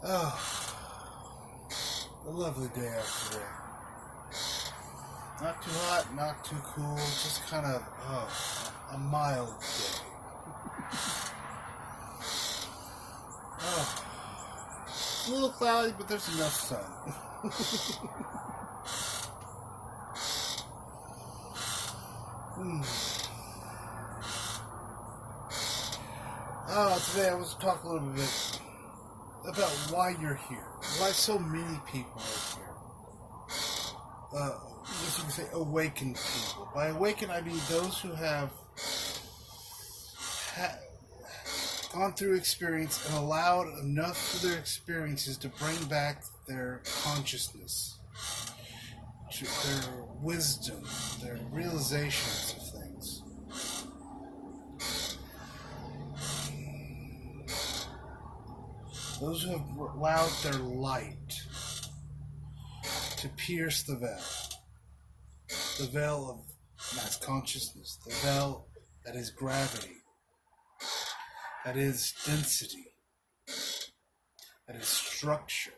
Oh, a lovely day out today. Not too hot, not too cool, just kind of, a mild day. It's a little cloudy, but there's enough sun. Today I was talking a little bit about why you're here. Why so many people are here. As you can say, awakened people. By awakened, I mean those who have gone through experience and allowed enough of their experiences to bring back their consciousness, their wisdom, their realizations of things. Those who have allowed their light to pierce the veil of mass consciousness, the veil that is gravity, that is density, that is structure.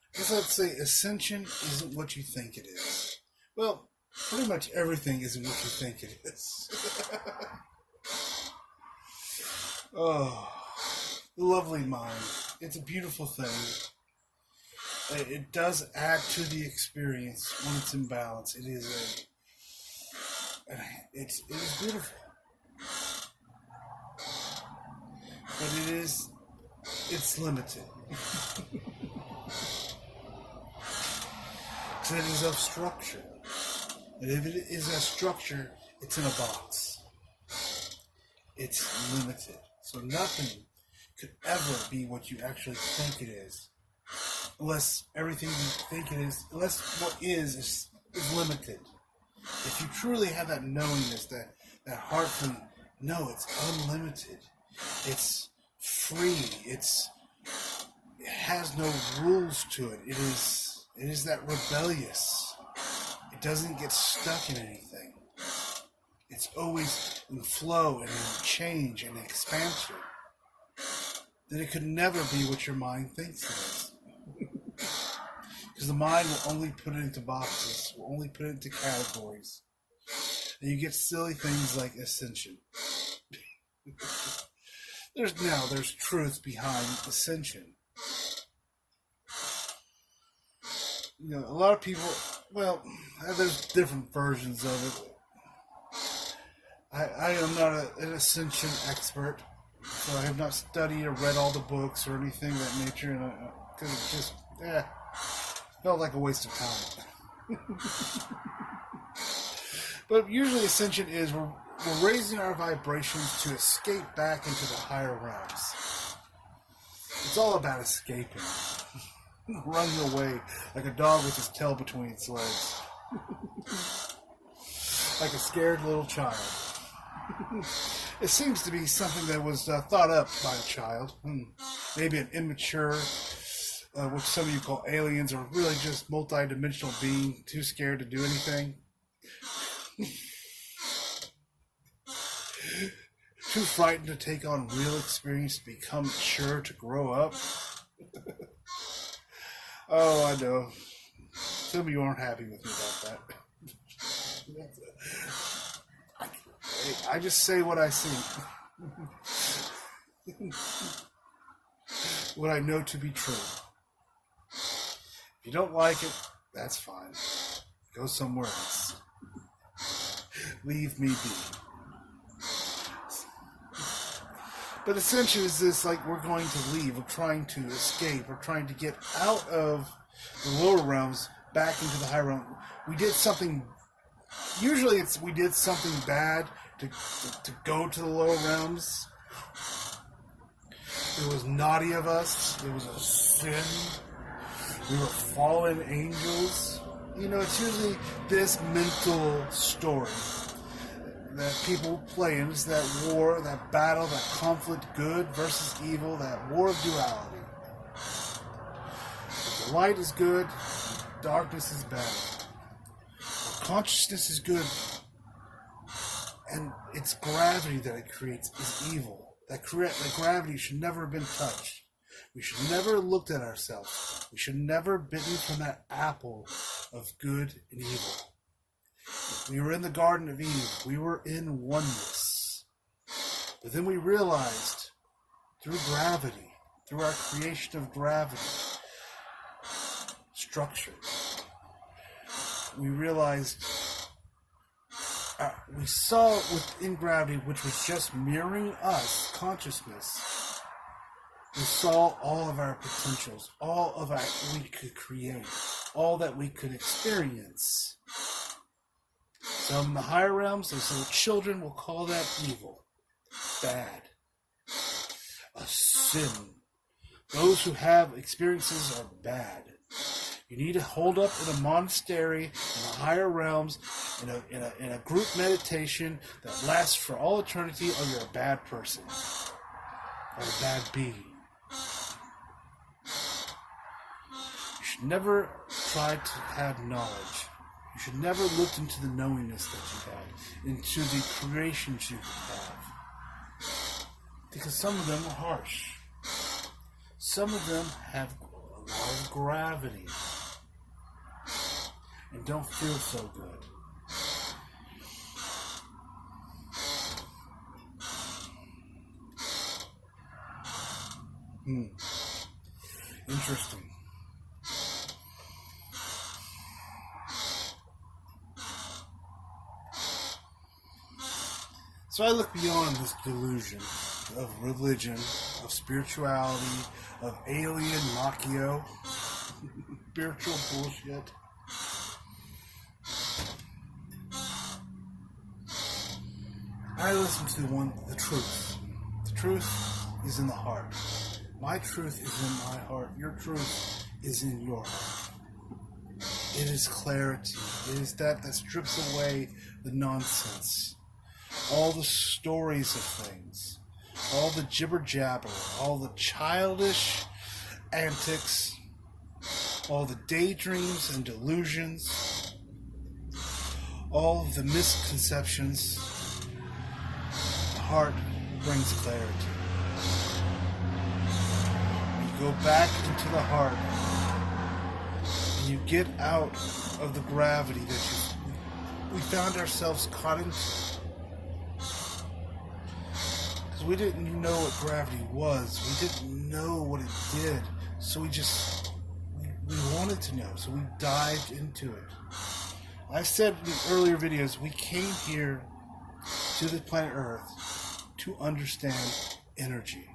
I guess I'd say ascension isn't what you think it is. Well, pretty much everything isn't what you think it is. Oh, the lovely mind. It's a beautiful thing. It does add to the experience when it's in balance. It is beautiful. But it's limited. So it is of structure. And if it is a structure, it's in a box. It's limited. So nothing could ever be what you actually think it is. Unless everything you think it is, unless what is limited. If you truly have that knowingness, that heartfelt, no, it's unlimited. It's free. It has no rules to it. It is that rebellious. It doesn't get stuck in anything. It's always in flow and in change and expansion. Then it could never be what your mind thinks it is. Because the mind will only put it into boxes, will only put it into categories. And you get silly things like ascension. There's truth behind ascension. You know, a lot of people, well, there's different versions of it. I am not an ascension expert, so I have not studied or read all the books or anything of that nature, because it just, felt like a waste of time. But usually ascension is we're raising our vibrations to escape back into the higher realms. It's all about escaping. Running away like a dog with his tail between its legs. Like a scared little child. It seems to be something that was thought up by a child. Maybe an immature, which some of you call aliens, or really just multi-dimensional being too scared to do anything. Too frightened to take on real experience, to become mature, to grow up. Oh, I know. Some of you aren't happy with me about that. I just say what I see. What I know to be true. If you don't like it, that's fine. Go somewhere else. Leave me be. But ascension is this, like, we're going to leave, we're trying to escape, we're trying to get out of the lower realms back into the higher realm. We did something, usually we did something bad to go to the lower realms. It was naughty of us, it was a sin, we were fallen angels. You know, it's usually this mental story that people play in. It's that war, that battle, that conflict, good versus evil, that war of duality. If the light is good, darkness is bad. If consciousness is good, And it's gravity that it creates is evil. That gravity should never have been touched. We should never have looked at ourselves. We should never have bitten from that apple of good and evil. We were in the Garden of Eden. We were in oneness. But then we realized, through gravity, through our creation of gravity, structure, we realized, we saw within gravity, which was just mirroring us, consciousness, we saw all of our potentials, all of our we could create, all that we could experience. Some in the higher realms, those little children will call that evil, bad, a sin. Those who have experiences are bad. You need to hold up in a monastery, in the higher realms, in a group meditation that lasts for all eternity, or you're a bad person, or a bad being. You should never try to have knowledge. You should never look into the knowingness that you have, into the creations you have. Because some of them are harsh. Some of them have a lot of gravity and don't feel so good. Interesting. So I look beyond this delusion of religion, of spirituality, of alien Machio, spiritual bullshit. I listen to the truth. The truth is in the heart. My truth is in my heart. Your truth is in your heart. It is clarity. It is that strips away the nonsense. All the stories of things. All the jibber-jabber. All the childish antics. All the daydreams and delusions. All of the misconceptions. The heart brings clarity. You go back into the heart and you get out of the gravity that we found ourselves caught into. Because we didn't know what gravity was. We didn't know what it did. So we wanted to know. So we dived into it. I said in earlier videos, we came here to the planet Earth to understand energy.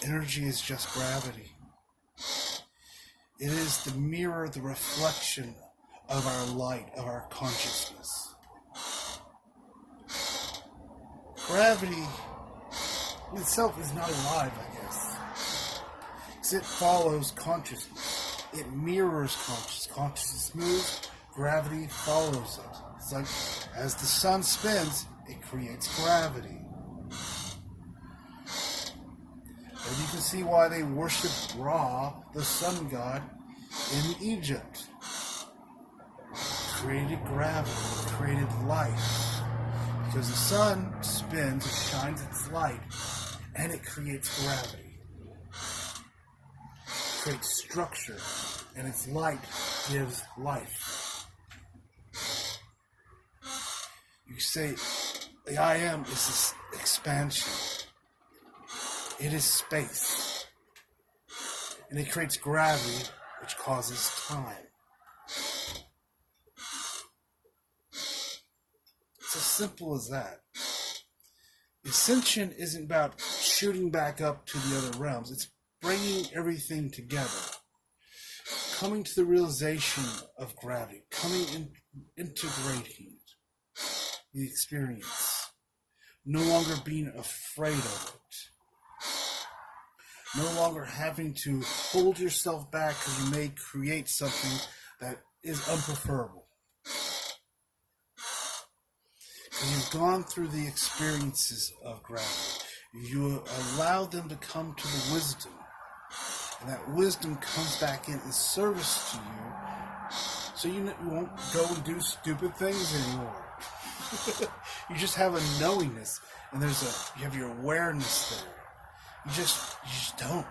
Energy is just gravity. It is the mirror, the reflection of our light, of our consciousness. Gravity itself is not alive, I guess. Because it follows consciousness. It mirrors consciousness. Consciousness moves, gravity follows it. It's like, as the sun spins, it creates gravity. And you can see why they worshipped Ra, the sun god, in Egypt. Created gravity, created light. Because the sun spins, it shines its light, and it creates gravity. It creates structure, and its light gives life. You say, the I Am is this expansion. It is space. And it creates gravity, which causes time. It's as simple as that. Ascension isn't about shooting back up to the other realms. It's bringing everything together. Coming to the realization of gravity. Integrating the experience. No longer being afraid of it. No longer having to hold yourself back because you may create something that is unpreferable. Because you've gone through the experiences of gravity. You allow them to come to the wisdom. And that wisdom comes back in service to you. So you won't go and do stupid things anymore. You just have a knowingness, and you have your awareness there. You just don't.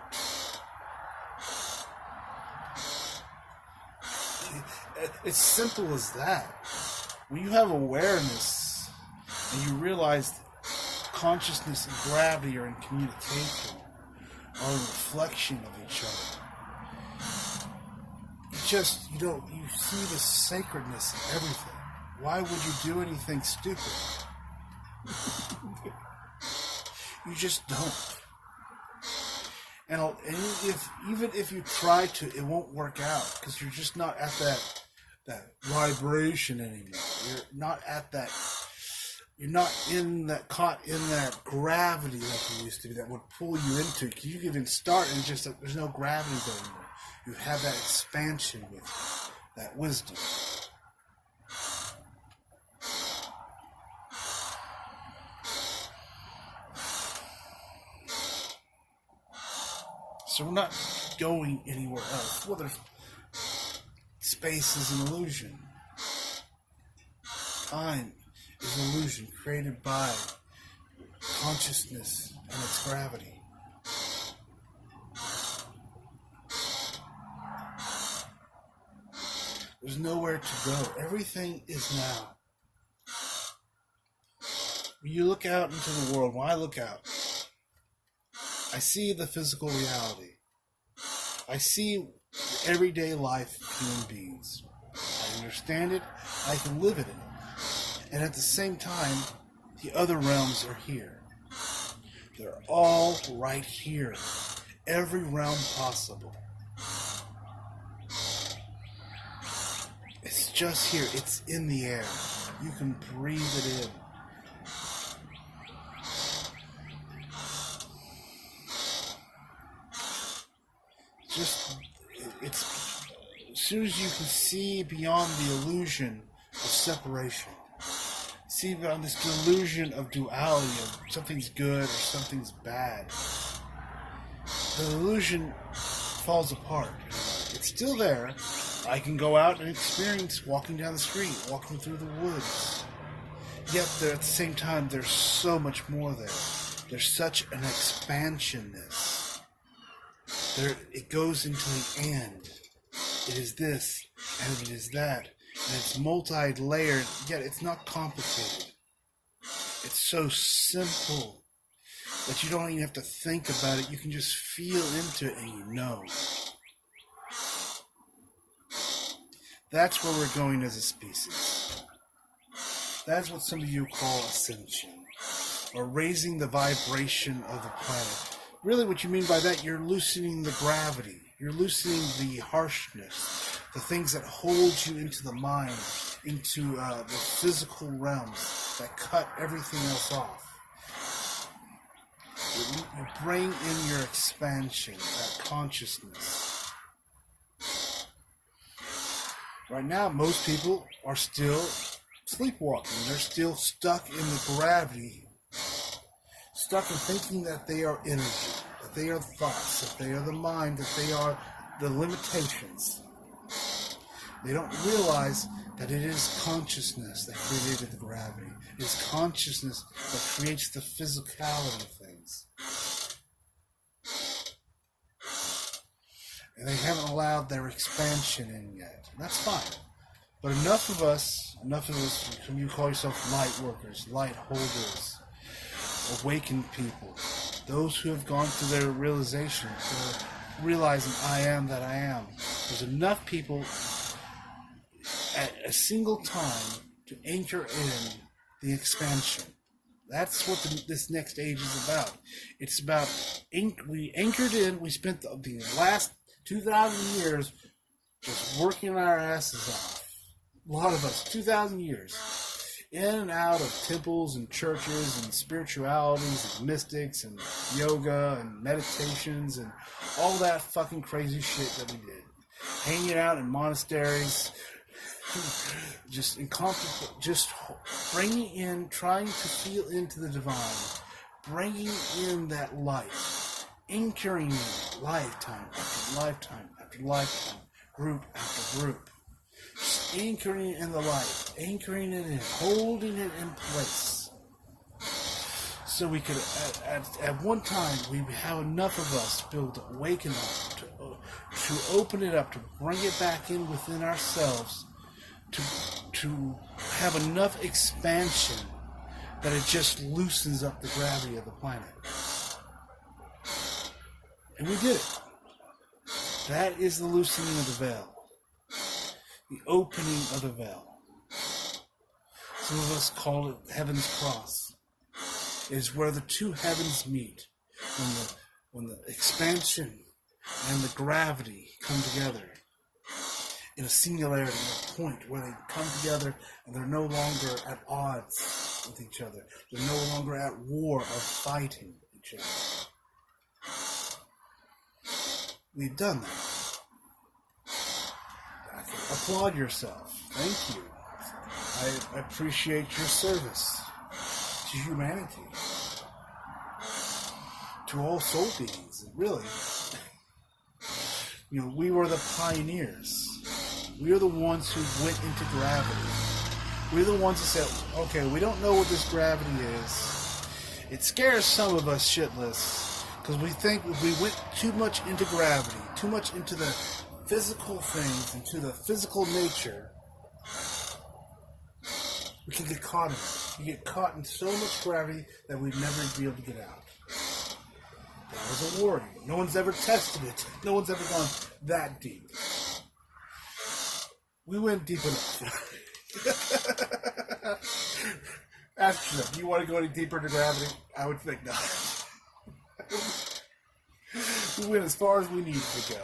It's simple as that. When you have awareness and you realize consciousness and gravity are in communication, are a reflection of each other, you see the sacredness in everything. Why would you do anything stupid? You just don't. And even if you try to, it won't work out because you're just not at that vibration anymore. You're not at that. You're not caught in that gravity like you used to be that would pull you into it. You can even start and just there's no gravity there anymore. You have that expansion with you, that wisdom. So we're not going anywhere else. Whether space is an illusion. Time is an illusion created by consciousness and its gravity. There's nowhere to go. Everything is now. When you look out into the world, when I look out, I see the physical reality. I see everyday life of human beings. I understand it. I can live it in it. And at the same time, the other realms are here. They're all right here. Every realm possible. It's just here. It's in the air. You can breathe it in. It's as soon as you can see beyond the illusion of separation, see beyond this delusion of duality of something's good or something's bad, the illusion falls apart. It's still there. I can go out and experience walking down the street, walking through the woods. Yet there, at the same time, there's so much more there. There's such an expansionness. It goes into the end. It is this, and it is that, and it's multi-layered, yet it's not complicated. It's so simple that you don't even have to think about it. You can just feel into it and you know. That's where we're going as a species. That's what some of you call ascension, or raising the vibration of the planet. Really what you mean by that, you're loosening the gravity. You're loosening the harshness, the things that hold you into the mind, into the physical realms that cut everything else off. You bring in your expansion, that consciousness. Right now, most people are still sleepwalking. They're still stuck in the gravity, stuck in thinking that they are energy, that they are thoughts, that they are the mind, that they are the limitations. They don't realize that it is consciousness that created the gravity. It is consciousness that creates the physicality of things. And they haven't allowed their expansion in yet. That's fine. But enough of us, you call yourself light workers, light holders, awakened people, those who have gone through their realization, realizing I am that I am. There's enough people at a single time to anchor in the expansion. That's what this next age is about. It's about, we anchored in, we spent the last 2,000 years just working our asses off. A lot of us, 2,000 years. In and out of temples and churches and spiritualities and mystics and yoga and meditations and all that fucking crazy shit that we did. Hanging out in monasteries, just bringing in, trying to feel into the divine, bringing in that light, anchoring in lifetime after lifetime after lifetime, group after group. anchoring it in the light, anchoring it in, holding it in place. So we could, at one time, we have enough of us be able to awaken up, to open it up, to bring it back in within ourselves, to have enough expansion that it just loosens up the gravity of the planet. And we did it. That is the loosening of the veil. The opening of the veil. Some of us call it Heaven's Cross. It is where the two heavens meet. When the expansion and the gravity come together in a singularity, a point where they come together and they're no longer at odds with each other. They're no longer at war or fighting each other. We've done that. Applaud yourself. Thank you. I appreciate your service to humanity, to all soul beings. Really, we were the pioneers. We are the ones who went into gravity. We're the ones who said, okay, we don't know what this gravity is. It scares some of us shitless. Because we think if we went too much into gravity, too much into the physical things, into the physical nature, we can get caught in it. You get caught in so much gravity that we'd never be able to get out. That was a warning. No one's ever tested it. No one's ever gone that deep. We went deep enough. Ask them, do you want to go any deeper into gravity? I would think not. We went as far as we needed to go.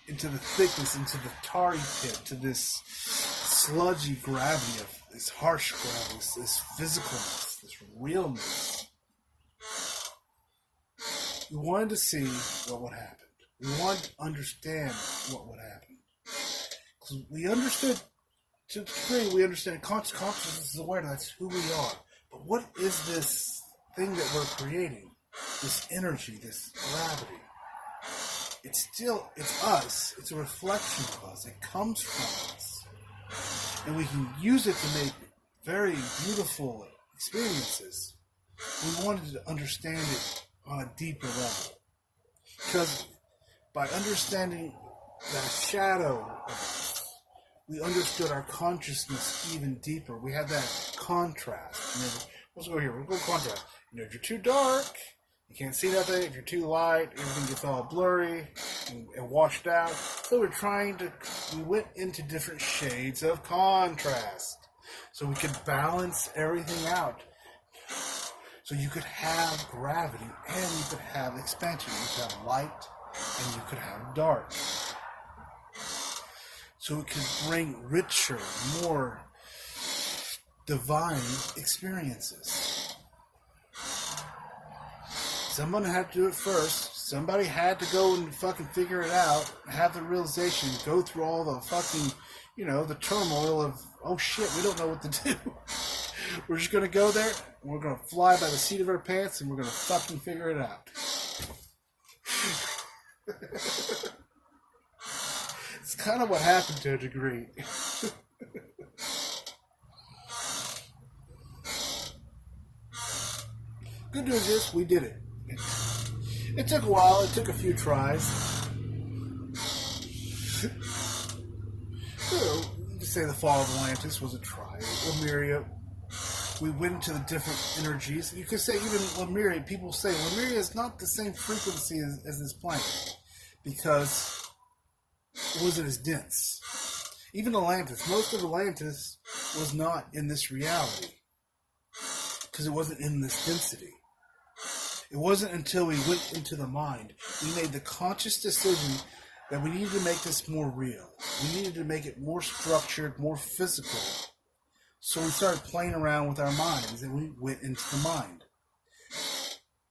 Into the thickness, into the tarry pit, to this sludgy gravity of this harsh gravity, this physicalness, this realness. We wanted to see what would happen. We wanted to understand what would happen. Because we understood, to a degree, we understand consciousness is aware that's who we are. But what is this thing that we're creating? This energy, this gravity. It's us. It's a reflection of us. It comes from us. And we can use it to make very beautiful experiences. We wanted to understand it on a deeper level. Because by understanding that shadow of us, we understood our consciousness even deeper. We had that contrast. Let's go here. We'll go contrast. If you're too dark, you can't see nothing. If you're too light, everything gets all blurry and washed out. So we went into different shades of contrast. So we could balance everything out. So you could have gravity and you could have expansion. You could have light and you could have dark. So it could bring richer, more divine experiences. Someone had to do it first. Somebody had to go and fucking figure it out, have the realization, go through all the fucking, the turmoil of, oh shit, we don't know what to do. We're just going to go there, and we're going to fly by the seat of our pants, and we're going to fucking figure it out. It's kind of what happened to a degree. Good news is, we did it. It took a while. It took a few tries. You could say the fall of Atlantis was a try. Lemuria, we went into the different energies. You could say even Lemuria, people say Lemuria is not the same frequency as this planet because it wasn't as dense. Even Atlantis, most of Atlantis was not in this reality because it wasn't in this density. It wasn't until we went into the mind, we made the conscious decision that we needed to make this more real. We needed to make it more structured, more physical. So we started playing around with our minds, and we went into the mind,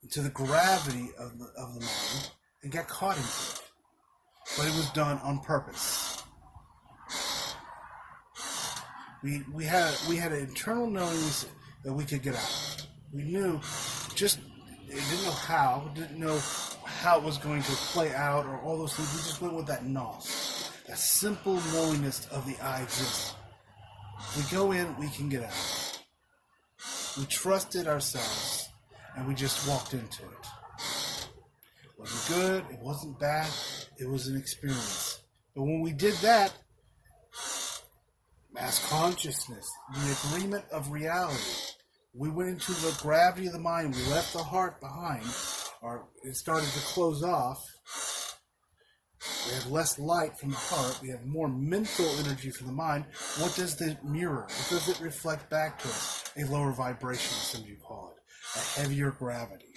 into the gravity of the mind, and got caught into it. But it was done on purpose. We had an internal knowing that we could get out. We knew didn't know how it was going to play out or all those things. We just went with that nos. A simple knowingness of the I exist. We go in, we can get out. We trusted ourselves, and we just walked into it. It wasn't good, it wasn't bad, it was an experience. But when we did that, mass consciousness, the agreement of reality, we went into the gravity of the mind, we left the heart behind, or it started to close off. We have less light from the heart. We have more mental energy from the mind. What does the mirror? What does it reflect back to us? A lower vibration, as some of you call it. A heavier gravity.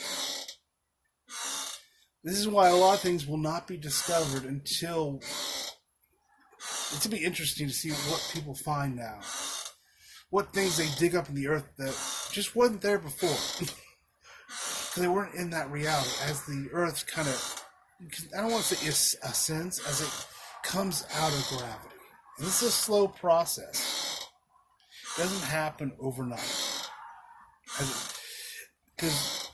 This is why a lot of things will not be discovered until... It's going to be interesting to see what people find now. What things they dig up in the earth that just wasn't there before. Because they weren't in that reality. As the earth kind of... I don't want to say ascends, as it comes out of gravity. And this is a slow process. It doesn't happen overnight. Because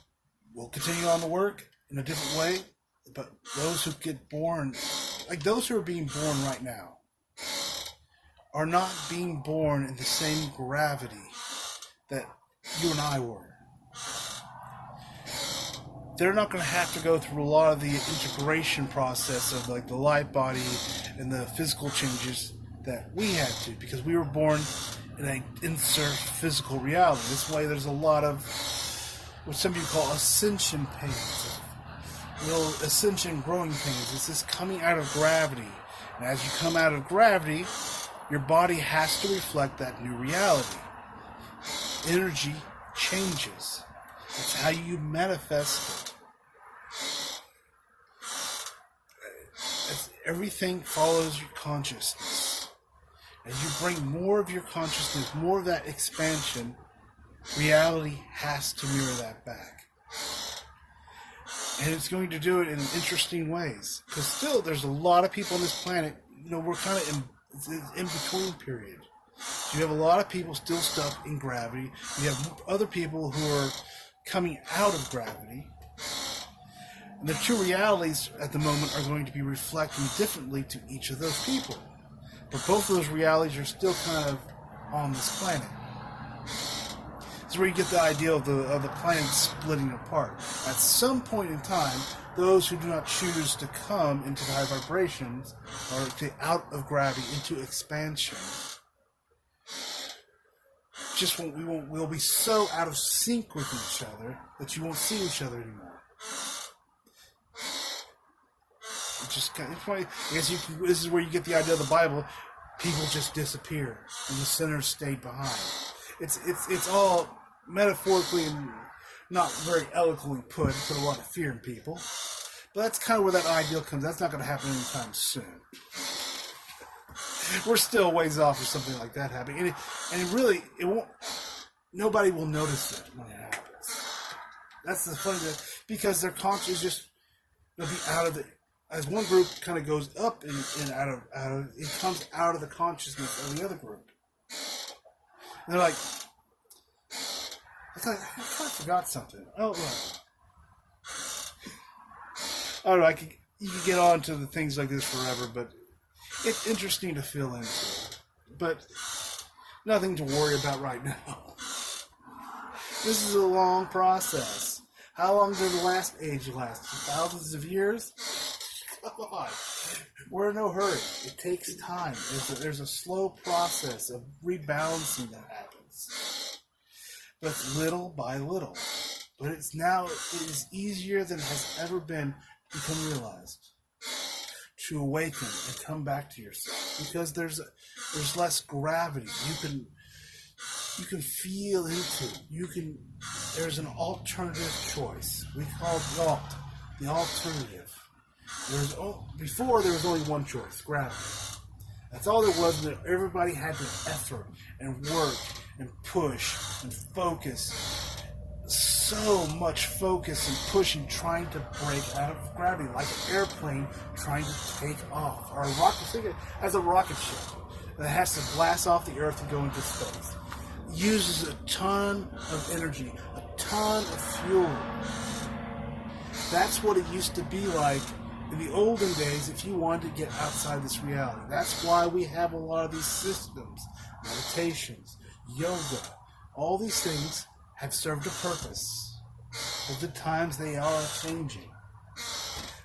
we'll continue on the work in a different way, but those who get born, like those who are being born right now, are not being born in the same gravity that you and I were. They're not going to have to go through a lot of the integration process of like the light body and the physical changes that we had to, because we were born in an insert physical reality. This way there's a lot of what some people call ascension pains, ascension growing pains. This is coming out of gravity. And as you come out of gravity, your body has to reflect that new reality. Energy changes. It's how you manifest it. Everything follows your consciousness. As you bring more of your consciousness, more of that expansion, reality has to mirror that back. And it's going to do it in interesting ways. Because still, there's a lot of people on this planet, we're kind of in between period. So you have a lot of people still stuck in gravity. You have other people who are coming out of gravity. And the two realities at the moment are going to be reflecting differently to each of those people. But both of those realities are still kind of on this planet. This is where you get the idea of the planet splitting apart. At some point in time, those who do not choose to come into the high vibrations or to out of gravity into expansion, we'll be so out of sync with each other that you won't see each other anymore. It's funny. I guess this is where you get the idea of the Bible. People just disappear, and the sinners stayed behind. It's all metaphorically and not very eloquently put a lot of fear in people. But that's kind of where that ideal comes. That's not going to happen anytime soon. We're still ways off of something like that happening, and it won't. Nobody will notice it when it happens. That's the funny thing, because their conscience they'll be out of the. As one group kind of goes up and out of it comes out of the consciousness of the other group. And they're like, I kind of forgot something. Oh, right. I don't know, you could get on to the things like this forever, but it's interesting to feel into. But nothing to worry about right now. This is a long process. How long did the last age last? Thousands of years? Come on. We're in no hurry. It takes time. There's a slow process of rebalancing that happens. But it's little by little. But it is easier than it has ever been to become realized. To awaken and come back to yourself. Because there's less gravity. You can feel into. There's an alternative choice. We call it the alternative. Before there was only one choice, gravity. That's all there was. And everybody had to effort and work and push and focus. So much focus and pushing, trying to break out of gravity, like an airplane trying to take off, or a rocket. Think of it as a rocket ship that has to blast off the Earth and go into space. It uses a ton of energy, a ton of fuel. That's what it used to be like In the olden days, if you wanted to get outside this reality, that's why we have a lot of these systems, meditations, yoga, all these things have served a purpose. But the times they are changing.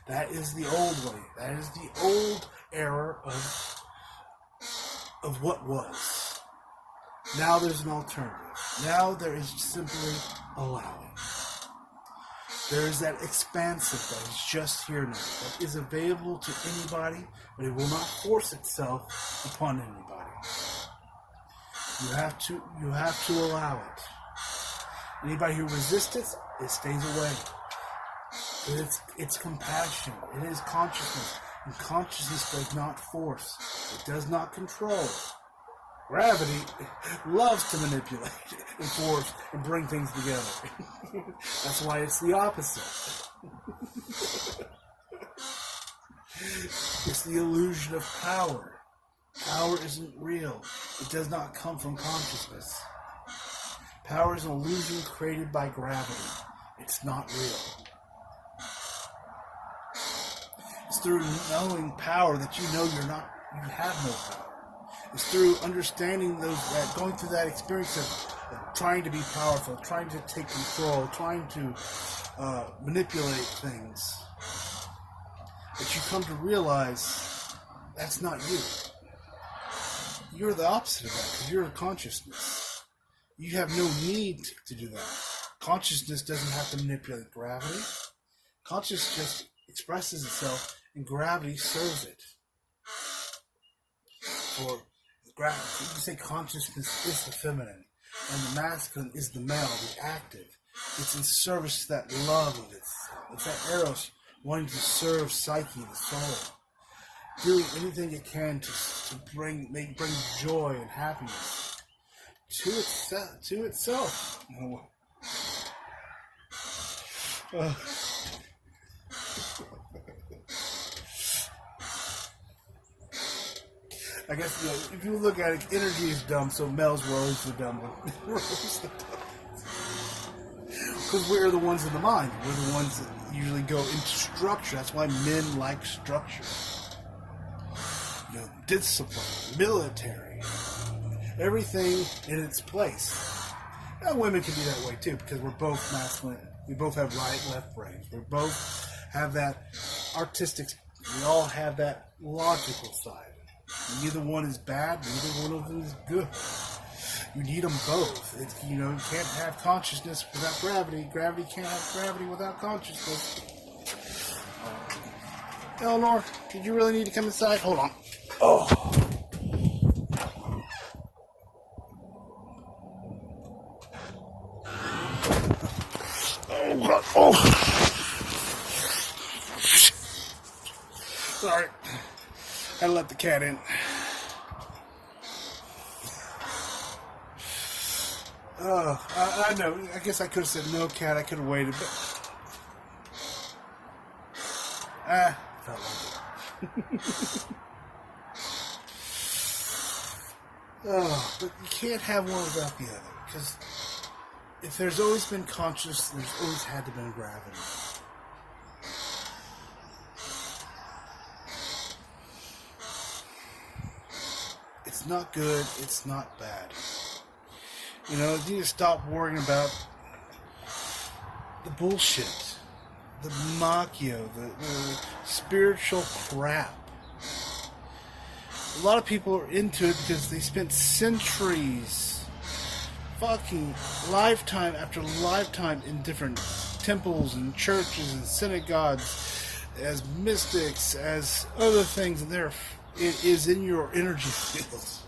That is the old way. That is the old era of what was. Now there's an alternative. Now there is simply allowing. There is that expansive that is just here now, that is available to anybody, but it will not force itself upon anybody. You have to allow it. Anybody who resists it, it stays away. It's compassion. It is consciousness. And consciousness does not force. It does not control. Gravity loves to manipulate and force and bring things together. That's why it's the opposite. It's the illusion of power. Power isn't real. It does not come from consciousness. Power is an illusion created by gravity. It's not real. It's through knowing power that you know you have no power. It's through understanding going through that experience of trying to be powerful, trying to take control, trying to manipulate things, that you come to realize that's not you. You're the opposite of that, because you're a consciousness. You have no need to do that. Consciousness doesn't have to manipulate gravity. Consciousness just expresses itself, and gravity serves it. For gravity, you can say consciousness is the feminine, and the masculine is the male, the active. It's in service to that love of itself. It's that eros wanting to serve psyche, the soul, doing anything it can to bring joy and happiness to itself. I guess, if you look at it, energy is dumb, so males were always the dumb ones. Because we're the ones in the mind. We're the ones that usually go into structure. That's why men like structure. Discipline, military, everything in its place. Now, women can be that way too, because we're both masculine. We both have right, left brains. We both have that artistic. We all have that logical side. Neither one is bad. Neither one of them is good. You need them both. You can't have consciousness without gravity. Gravity can't have gravity without consciousness. Eleanor, did you really need to come inside? Hold on. Oh. Oh, God. Oh. Sorry. Had to let the cat in. I know. I guess I could have said no cat. I could have waited, but felt like it. But you can't have one without the other, because if there's always been conscious, there's always had to be gravity. It's not good, it's not bad. You need to stop worrying about the bullshit, the macchio, the spiritual crap. A lot of people are into it because they spent centuries, fucking lifetime after lifetime in different temples and churches and synagogues as mystics, as other things, and it is in your energy fields.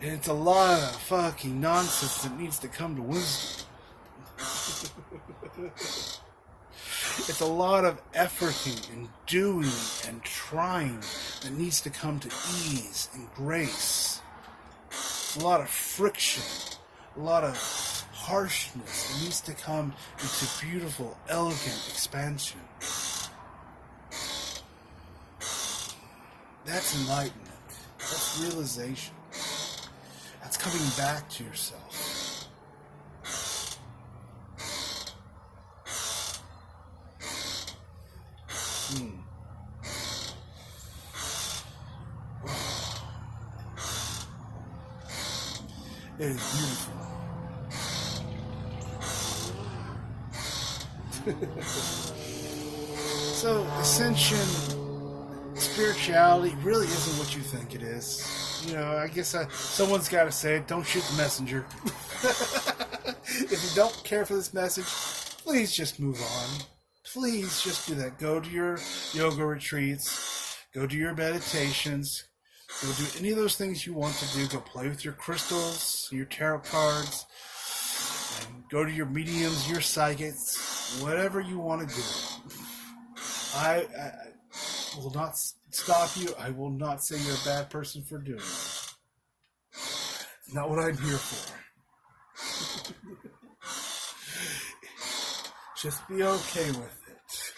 And it's a lot of fucking nonsense that needs to come to wisdom. It's a lot of efforting and doing and trying that needs to come to ease and grace. It's a lot of friction, a lot of harshness that needs to come into beautiful, elegant expansion. That's enlightenment. That's realization. That's coming back to yourself. Mm. It is beautiful. So, Ascension, spirituality really isn't what you think it is. You know, I guess someone's got to say it. Don't shoot the messenger. If you don't care for this message, please just move on. Please just do that. Go to your yoga retreats. Go do your meditations. Go do any of those things you want to do. Go play with your crystals, your tarot cards. And go to your mediums, your psychics. Whatever you want to do. I will not stop you. I will not say you're a bad person for doing it. It's not what I'm here for. Just be okay with it.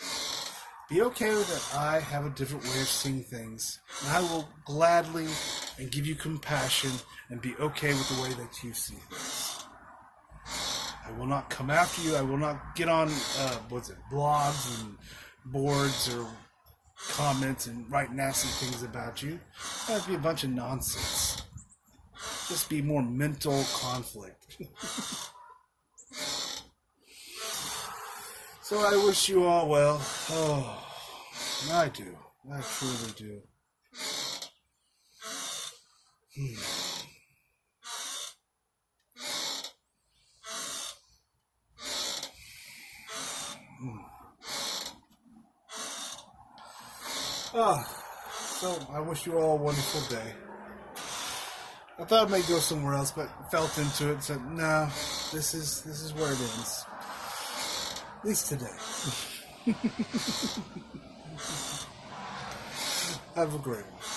Be okay with it. I have a different way of seeing things. And I will gladly and give you compassion and be okay with the way that you see things. I will not come after you. I will not get on, blogs and boards or comments and write nasty things about you. That'd be a bunch of nonsense. Just be more mental conflict. So I wish you all well. Oh, I do. I truly do. So I wish you all a wonderful day. I thought I might go somewhere else, but felt into it and said, no, this is where it ends. At least today. Have a great one.